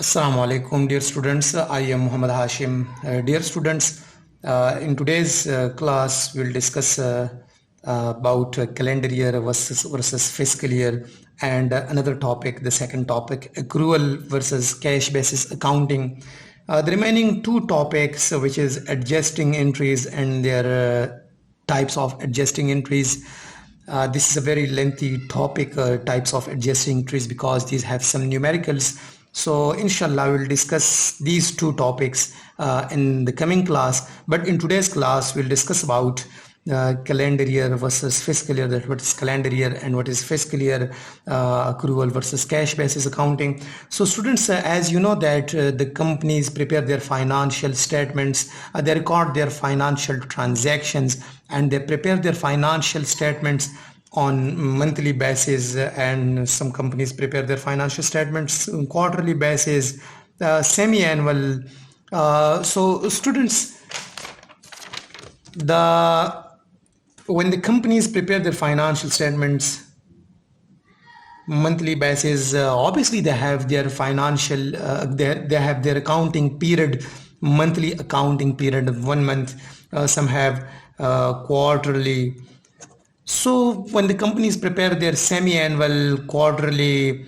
Assalamu alaikum, dear students. I am Muhammad Hashim. Dear students, in today's class, we'll discuss about calendar year versus fiscal year, and another topic, the second topic, accrual versus cash basis accounting. The remaining two topics, which is adjusting entries and their types of adjusting entries. This is a very lengthy topic, types of adjusting entries, because these have some numericals. So inshallah we'll discuss these two topics in the coming class, but in today's class we'll discuss about calendar year versus fiscal year, that what is calendar year and what is fiscal year, accrual versus cash basis accounting. So students, as you know that the companies prepare their financial statements, they record their financial transactions, and they prepare their financial statements on monthly basis, and some companies prepare their financial statements on quarterly basis, semi-annual. So students, when the companies prepare their financial statements monthly basis, obviously they have their financial, they have their accounting period, monthly accounting period of 1 month. Some have quarterly. So when the companies prepare their semi-annual, quarterly,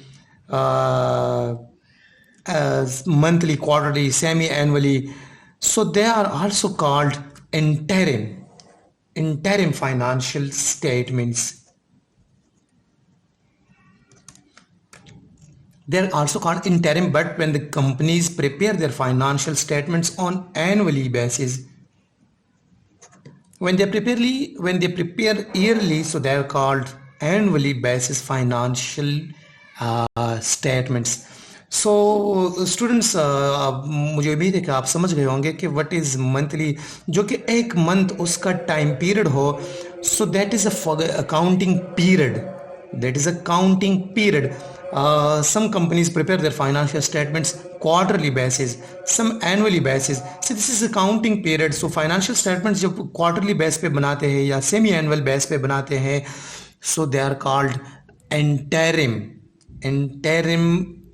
monthly, quarterly, semi-annually, so they are also called interim financial statements. They're also called interim, but when the companies prepare their financial statements on annually basis, when they prepare yearly, so they are called annually basis financial statements. So students, मुझे उम्मीद है कि आप समझ गए होंगे कि what is monthly, जो कि एक month उसका time period हो, so that is a accounting period. That is a counting period. Some companies prepare their financial statements quarterly basis, some annually basis. So this is a counting period. So financial statements जब quarterly base पे बनाते हैं या semi annual base पे बनाते हैं, so they are called interim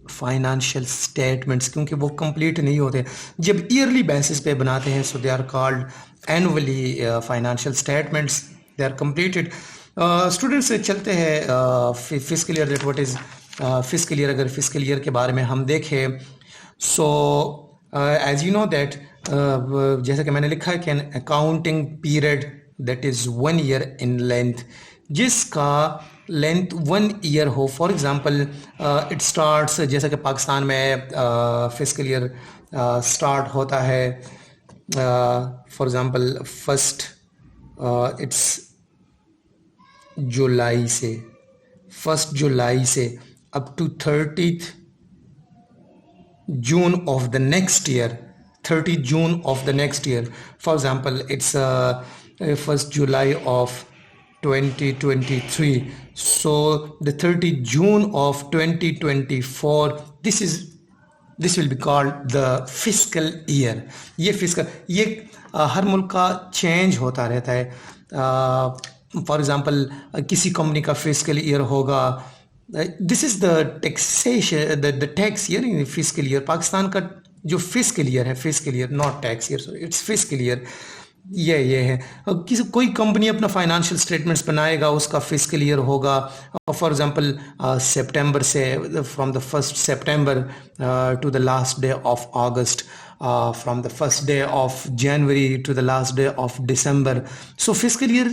financial statements, क्योंकि वो complete नहीं होते. जब yearly basis पे बनाते हैं, so they are called annually financial statements. They are completed. Students चलते हैं fiscal year, that what is fiscal year. अगर फिस्कल ईयर के बारे में हम देखें, so as you know that, जैसा कि मैंने लिखा है कि an accounting period that is 1 year in length, जिसका लेंथ 1 ईयर हो. फॉर एग्जांपल इट स्टार्ट्स, जैसा कि पाकिस्तान में फिस्कल ईयर स्टार्ट होता है, for example first it's July से, 1 जुलाई से up to 30th June of the next year, 30 June of the next year. For example, it's 1st July of 2023, so the 30th June of 2024, this will be called the fiscal year. ये fiscal, ये हर मुल्क का change होता रहता है. For example किसी company का fiscal year होगा, this is the taxation, the tax year in fiscal year. Pakistan का जो फिस्कल ईयर है, fiscal year not tax year, sorry, it's fiscal year, ये है. कोई कंपनी अपना फाइनेंशियल स्टेटमेंट्स बनाएगा, उसका फिस्कल ईयर होगा. फॉर एग्जांपल सितंबर से, from the 1st September to the last day of August, from the first day of January to the last day of December. So fiscal year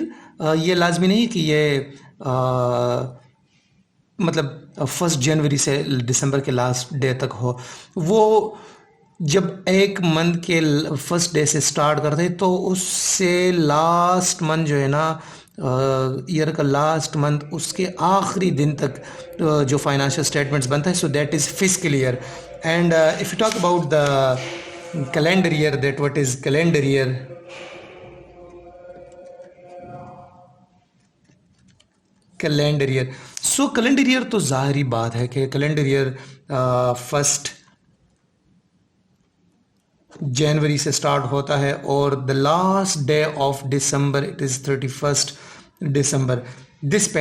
ये लाजमी नहीं कि ये मतलब 1 जनवरी से दिसंबर के लास्ट डे तक हो. वो जब एक मंथ के फर्स्ट डे से स्टार्ट करते हैं, तो उससे लास्ट मंथ जो है ना, ईयर का लास्ट मंथ, उसके आखिरी दिन तक जो फाइनेंशियल स्टेटमेंट्स बनता है, so that is fiscal year. And if you talk about the calendar year, that what is calendar year. Calendar year, so calendar year तो ज़ाहिरी बात है कि कैलेंडर ईयर 1 जनवरी से स्टार्ट होता है, और the last day of December, it is 31st December, this पे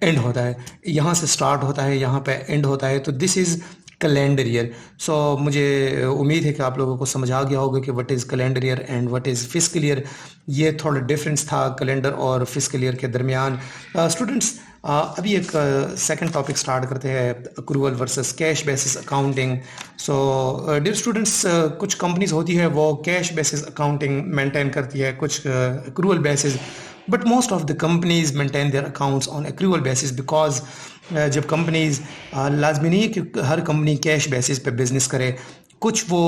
and होता है. यहाँ से स्टार्ट होता है, यहाँ पे एंड होता है. तो दिस इज़ कैलेंडर ईयर। सो मुझे उम्मीद है कि आप लोगों को समझ आ गया होगा कि what is calendar year and what is fiscal year. ये थोड़ा डिफरेंस था कैलेंडर और फिस्कल ईयर के दरमियान। स्टूडेंट्स अभी एक सेकंड टॉपिक स्टार्ट करते हैं, accrual versus cash basis accounting. So dear students, कुछ कंपनीज होती है वो कैश बेसिस अकाउंटिंग मेंटेन करती है, कुछ accrual basis, but most of the companies maintain their accounts on accrual basis because जब कंपनीज लाजमी नहीं है कि हर कंपनी कैश बेसिस पे बिजनेस करे। कुछ वो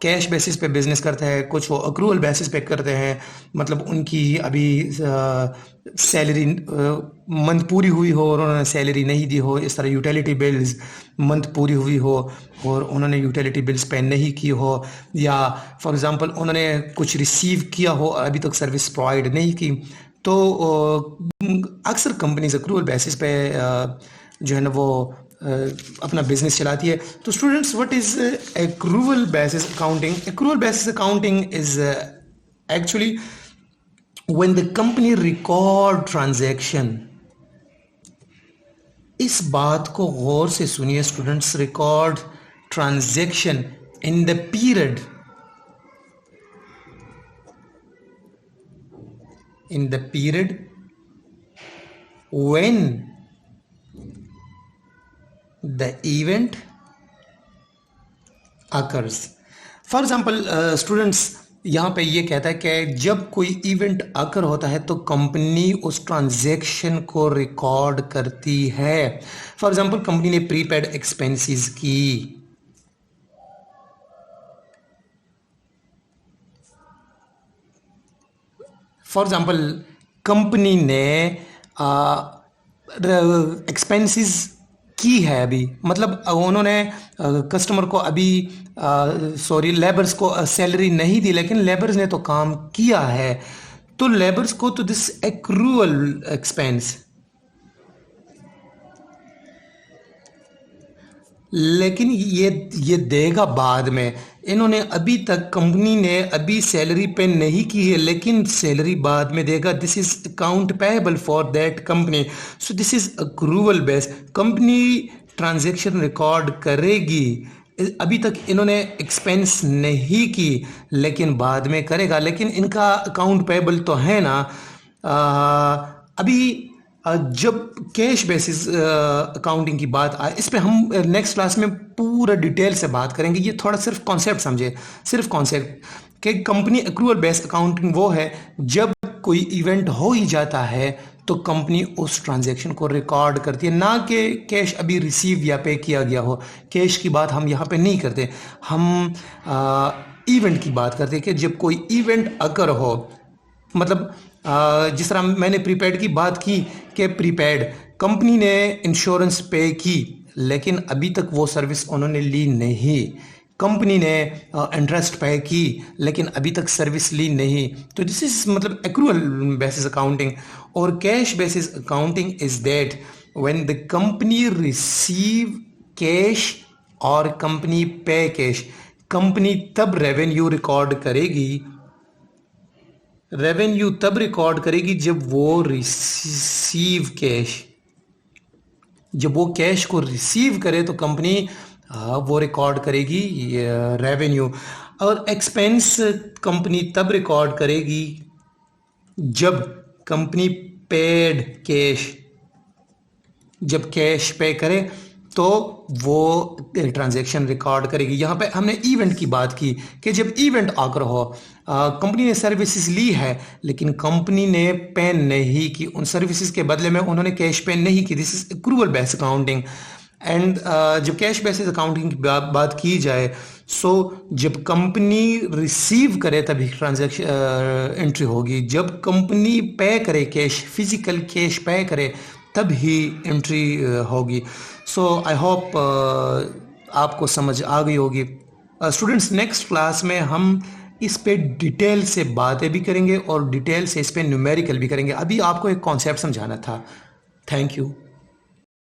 कैश बेसिस पे बिजनेस करते हैं, कुछ वो अक्रूवल बेसिस पे करते हैं। मतलब उनकी अभी सैलरी मंथ पूरी हुई हो और उन्होंने सैलरी नहीं दी हो, इस तरह यूटिलिटी बिल्स मंथ पूरी हुई हो और उन्होंने यूटिलिटी बिल्स पे नहीं की हो, या फॉर एग्जांपल उन्होंने कुछ रिसीव किया हो अभी तक सर्विस प्रोवाइड नहीं की, तो अक्सर कंपनीज अक्रूवल बेसिस पे जो है ना वो अपना बिजनेस चलाती है। तो students, what is accrual basis accounting? Accrual basis accounting is actually when the company record transaction. इस बात को गौर से सुनिए students, record transaction in the period when the event occurs. For example students, यहाँ पे ये कहता है कि जब कोई इवेंट अकर होता है तो कंपनी उस ट्रांजैक्शन को रिकॉर्ड करती है। फॉर एग्जाम्पल कंपनी ने प्रीपेड एक्सपेंसेस की, फॉर एग्जाम्पल कंपनी ने एक्सपेंसेस की है अभी, मतलब उन्होंने कस्टमर को अभी लेबर्स को सैलरी नहीं दी, लेकिन लेबर्स ने तो काम किया है, तो लेबर्स को तो दिस एक्रूअल एक्सपेंस, लेकिन ये देगा बाद में। इन्होंने अभी तक, कंपनी ने अभी सैलरी पे नहीं की है, लेकिन सैलरी बाद में देगा। This is account payable for that company, so this is accrual base. Company transaction record करेगी, अभी तक इन्होंने एक्सपेंस नहीं की लेकिन बाद में करेगा, लेकिन इनका अकाउंट पेएबल तो है ना। अभी जब कैश बेसिस अकाउंटिंग की बात आए, इस पे हम नेक्स्ट क्लास में पूरा डिटेल से बात करेंगे। ये थोड़ा सिर्फ कॉन्सेप्ट समझे, सिर्फ कॉन्सेप्ट कि कंपनी एक्रूअल बेस्ड अकाउंटिंग वो है जब कोई इवेंट हो ही जाता है तो कंपनी उस ट्रांजैक्शन को रिकॉर्ड करती है, ना कि कैश अभी रिसीव या पे किया गया हो। कैश की बात हम यहाँ पे नहीं करते, हम इवेंट की बात करते हैं कि जब कोई इवेंट अकर हो। मतलब जिस तरह मैंने प्रीपेड की बात की कि प्रीपेड कंपनी ने इंश्योरेंस पे की, लेकिन अभी तक वो सर्विस उन्होंने ली नहीं। कंपनी ने इंटरेस्ट पे की, लेकिन अभी तक सर्विस ली नहीं। तो दिस इज मतलब एक्रूअल बेसिस अकाउंटिंग। और cash basis accounting is that when the company receive cash और कंपनी पे कैश। कंपनी तब रेवेन्यू रिकॉर्ड करेगी, रेवेन्यू तब रिकॉर्ड करेगी जब वो रिसीव कैश, जब वो कैश को रिसीव करे तो कंपनी वो रिकॉर्ड करेगी रेवेन्यू। और एक्सपेंस कंपनी तब रिकॉर्ड करेगी जब कंपनी पेड कैश, जब कैश पे करे तो वो ट्रांजैक्शन रिकॉर्ड करेगी। यहाँ पे हमने इवेंट की बात की कि जब इवेंट आकर हो, कंपनी ने सर्विसेज ली है लेकिन कंपनी ने पे नहीं की, उन सर्विसेज के बदले में उन्होंने कैश पे नहीं की। This is accrual based accounting. And जब कैश बेसिस अकाउंटिंग की बात की जाए, सो जब कंपनी रिसीव करे तभी ट्रांजैक्शन एंट्री होगी, जब कंपनी पे करे कैश, फिजिकल कैश पे करे तब ही एंट्री होगी। सो आई होप आपको समझ आ गई होगी। स्टूडेंट्स, नेक्स्ट क्लास में हम इस पे डिटेल से बातें भी करेंगे और डिटेल से इस पे न्यूमेरिकल भी करेंगे। अभी आपको एक कॉन्सेप्ट समझाना था। Thank you.